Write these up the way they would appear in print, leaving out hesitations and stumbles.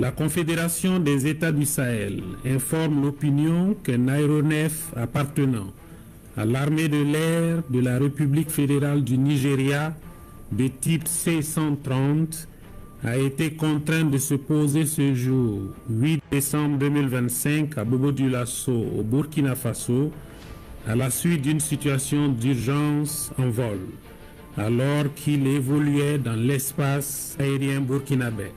La Confédération des États du Sahel informe l'opinion qu'un aéronef appartenant à l'armée de l'air de la République fédérale du Nigeria de type C-130 a été contraint de se poser ce jour, 8 décembre 2025, à Bobo-Dioulasso, au Burkina Faso, à la suite d'une situation d'urgence en vol, alors qu'il évoluait dans l'espace aérien burkinabé.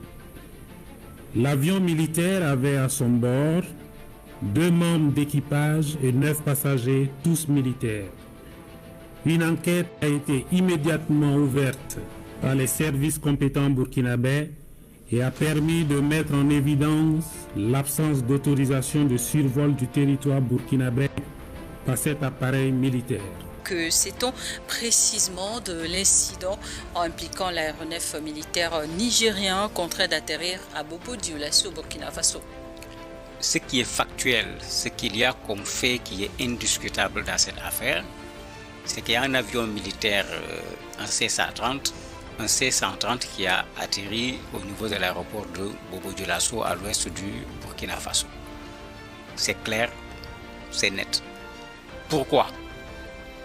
L'avion militaire avait à son bord 2 membres d'équipage et 9 passagers, tous militaires. Une enquête a été immédiatement ouverte par les services compétents burkinabés et a permis de mettre en évidence l'absence d'autorisation de survol du territoire burkinabé par cet appareil militaire. Que sait-on précisément de l'incident impliquant l'aéronef militaire nigérien contraint d'atterrir à Bobo-Dioulasso au Burkina Faso? Ce qui est factuel, ce qu'il y a comme fait qui est indiscutable dans cette affaire, c'est qu'il y a un avion militaire, un C-130 qui a atterri au niveau de l'aéroport de Bobo-Dioulasso à l'ouest du Burkina Faso. C'est clair, c'est net. Pourquoi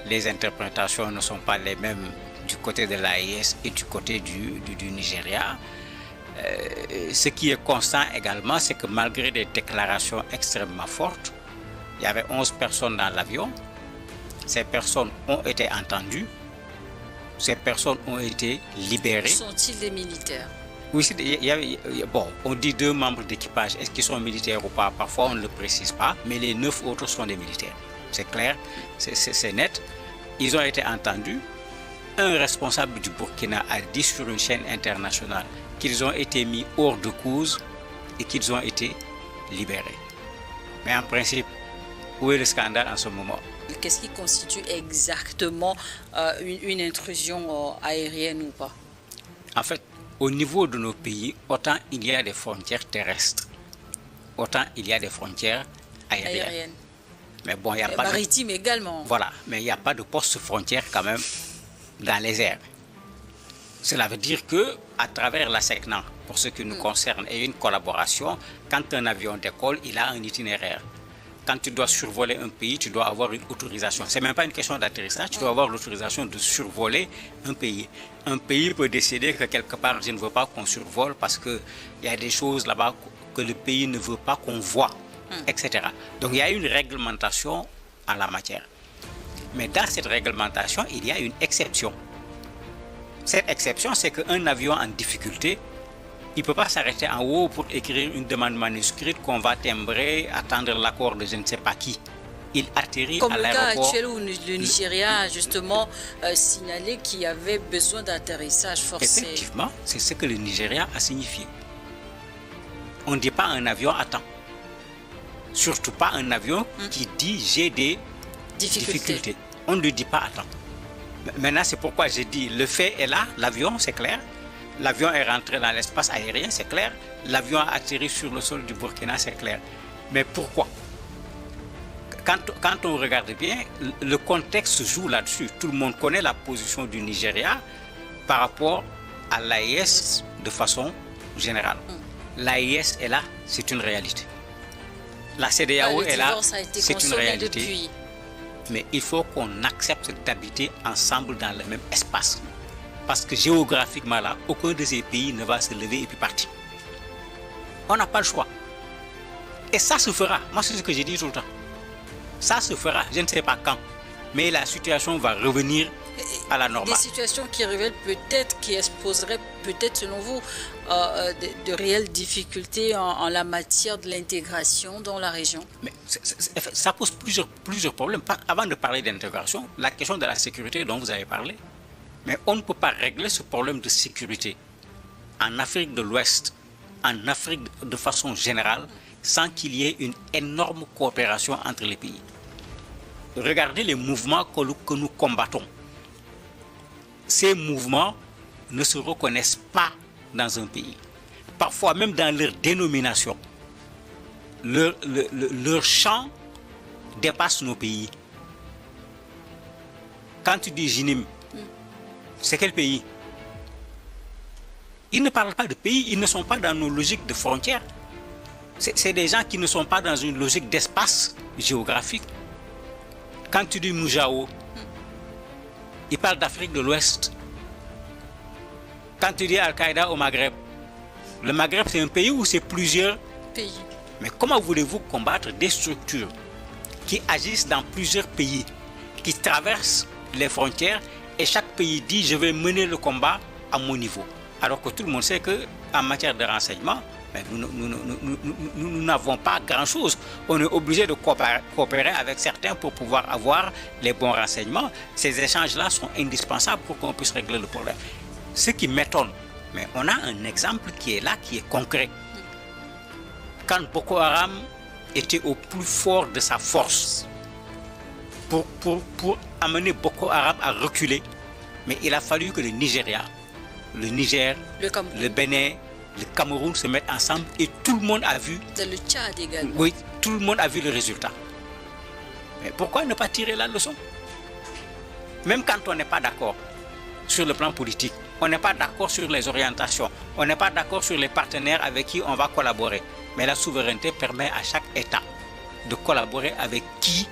les interprétations ne sont pas les mêmes du côté de l'AIS et du côté du Nigeria? Ce qui est constant également, c'est que malgré des déclarations extrêmement fortes, il y avait 11 personnes dans l'avion. Ces personnes ont été entendues. Ces personnes ont été libérées. Sont-ils des militaires? Oui, bon, on dit 2 membres d'équipage. Est-ce qu'ils sont militaires ou pas? Parfois, on ne le précise pas, mais les 9 autres sont des militaires. C'est clair, c'est net. Ils ont été entendus. Un responsable du Burkina a dit sur une chaîne internationale qu'ils ont été mis hors de cause et qu'ils ont été libérés. Mais en principe, où est le scandale en ce moment? Qu'est-ce qui constitue exactement une intrusion aérienne ou pas? En fait, au niveau de nos pays, autant il y a des frontières terrestres, autant il y a des frontières aériennes. Mais bon, il n'y a pas maritime également. Voilà, mais il n'y a pas de poste frontière quand même dans les airs. Cela veut dire que à travers la SECNA, pour ce qui nous concerne, et une collaboration, quand un avion décolle, il a un itinéraire. Quand tu dois survoler un pays, tu dois avoir une autorisation. Ce n'est même pas une question d'atterrissage, tu dois avoir l'autorisation de survoler un pays. Un pays peut décider que quelque part, je ne veux pas qu'on survole parce qu'il y a des choses là-bas que le pays ne veut pas qu'on voit, etc. Donc il y a une réglementation en la matière. Mais dans cette réglementation, il y a une exception. Cette exception, c'est qu'un avion en difficulté, il ne peut pas s'arrêter en haut pour écrire une demande manuscrite qu'on va timbrer, attendre l'accord de je ne sais pas qui. Il atterrit à l'aéroport. Comme le cas actuel où le Nigeria a justement signalé qu'il y avait besoin d'atterrissage forcé. Effectivement, c'est ce que le Nigeria a signifié. On ne dit pas un avion attend. Surtout pas un avion qui dit j'ai des difficultés. On ne dit pas attends. Maintenant, c'est pourquoi j'ai dit le fait est là, l'avion, c'est clair. L'avion est rentré dans l'espace aérien, c'est clair. L'avion a atterri sur le sol du Burkina, c'est clair. Mais pourquoi? Quand on regarde bien, le contexte joue là-dessus. Tout le monde connaît la position du Nigeria par rapport à l'AIS de façon générale. L'AIS est là, c'est une réalité. La CEDEAO est là, c'est une réalité. Depuis. Mais il faut qu'on accepte d'habiter ensemble dans le même espace. Parce que géographiquement là, aucun de ces pays ne va se lever et puis partir. On n'a pas le choix. Et ça se fera. Moi, c'est ce que j'ai dit tout le temps. Ça se fera. Je ne sais pas quand. Mais la situation va revenir à la normale. Des situations qui révèlent peut-être, qui exposeraient peut-être, selon vous, de réelles difficultés en la matière de l'intégration dans la région. Mais ça pose plusieurs problèmes. Avant de parler d'intégration, la question de la sécurité dont vous avez parlé. Mais on ne peut pas régler ce problème de sécurité en Afrique de l'Ouest, en Afrique de façon générale, sans qu'il y ait une énorme coopération entre les pays. Regardez les mouvements que nous combattons. Ces mouvements ne se reconnaissent pas dans un pays. Parfois même dans leur dénomination. Leur champ dépasse nos pays. Quand tu dis JINIM, c'est quel pays? Ils ne parlent pas de pays, ils ne sont pas dans nos logiques de frontières. C'est des gens qui ne sont pas dans une logique d'espace géographique. Quand tu dis Moujao, ils parlent d'Afrique de l'Ouest. Quand tu dis Al-Qaïda au Maghreb, le Maghreb c'est un pays où c'est plusieurs pays. Mais comment voulez-vous combattre des structures qui agissent dans plusieurs pays, qui traversent les frontières et chaque pays dit je vais mener le combat à mon niveau? Alors que tout le monde sait qu'en matière de renseignement, nous n'avons pas grand-chose. On est obligé de coopérer avec certains pour pouvoir avoir les bons renseignements. Ces échanges-là sont indispensables pour qu'on puisse régler le problème. Ce qui m'étonne, mais on a un exemple qui est là, qui est concret. Quand Boko Haram était au plus fort de sa force, pour amener Boko Haram à reculer, mais il a fallu que le Nigeria, le Niger, le Bénin, le Cameroun se mettent ensemble et tout le monde a vu. Dans le Tchad également. Oui, tout le monde a vu le résultat. Mais pourquoi ne pas tirer la leçon? Même quand on n'est pas d'accord sur le plan politique, on n'est pas d'accord sur les orientations, on n'est pas d'accord sur les partenaires avec qui on va collaborer. Mais la souveraineté permet à chaque État de collaborer avec qui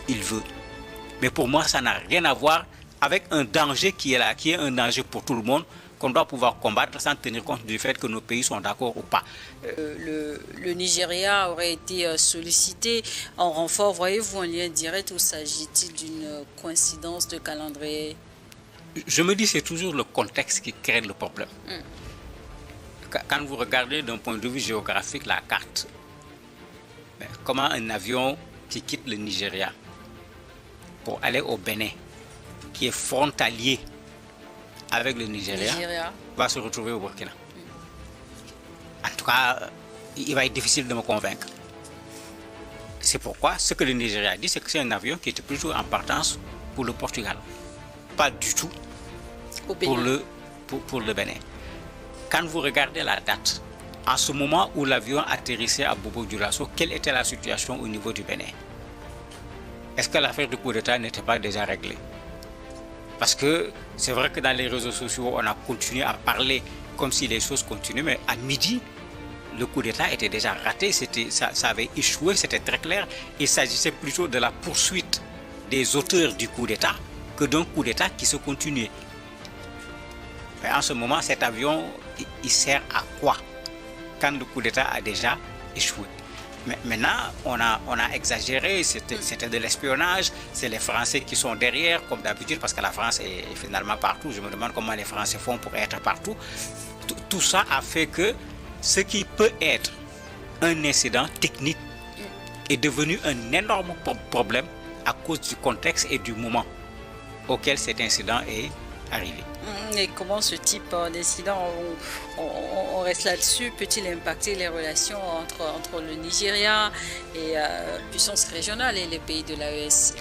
il veut. Mais pour moi, ça n'a rien à voir avec un danger qui est là, qui est un danger pour tout le monde, qu'on doit pouvoir combattre sans tenir compte du fait que nos pays sont d'accord ou pas. Le Nigeria aurait été sollicité en renfort. Voyez-vous un lien direct ou s'agit-il d'une coïncidence de calendrier? Je me dis c'est toujours le contexte qui crée le problème. Quand vous regardez d'un point de vue géographique la carte, comment un avion qui quitte le Nigeria pour aller au Bénin, qui est frontalier avec le Nigeria, va se retrouver au Burkina. En tout cas, il va être difficile de me convaincre. C'est pourquoi ce que le Nigeria dit, c'est que c'est un avion qui était plutôt en partance pour le Portugal. Pas du tout pour le Bénin. Quand vous regardez la date, en ce moment où l'avion atterrissait à Bobo-Dioulasso, quelle était la situation au niveau du Bénin? Est-ce que l'affaire du coup d'État n'était pas déjà réglée? Parce que c'est vrai que dans les réseaux sociaux, on a continué à parler comme si les choses continuaient, mais à midi, le coup d'État était déjà raté, ça avait échoué, c'était très clair. Il s'agissait plutôt de la poursuite des auteurs du coup d'État que d'un coup d'État qui se continuait. Mais en ce moment, cet avion, il sert à quoi quand le coup d'État a déjà échoué? Mais maintenant, on a exagéré, c'était de l'espionnage, c'est les Français qui sont derrière, comme d'habitude, parce que la France est finalement partout. Je me demande comment les Français font pour être partout. Tout ça a fait que ce qui peut être un incident technique est devenu un énorme problème à cause du contexte et du moment auquel cet incident est arrivé. Et comment ce type d'incident, on reste là-dessus, peut-il impacter les relations entre le Nigeria et puissance régionale et les pays de l'AES?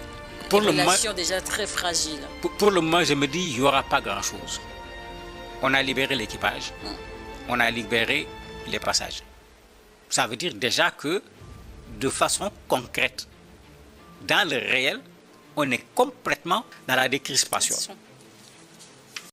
Des relations déjà très fragiles. Pour le moment, je me dis, il n'y aura pas grand-chose. On a libéré l'équipage, on a libéré les passagers. Ça veut dire déjà que, de façon concrète, dans le réel, on est complètement dans la décrispation.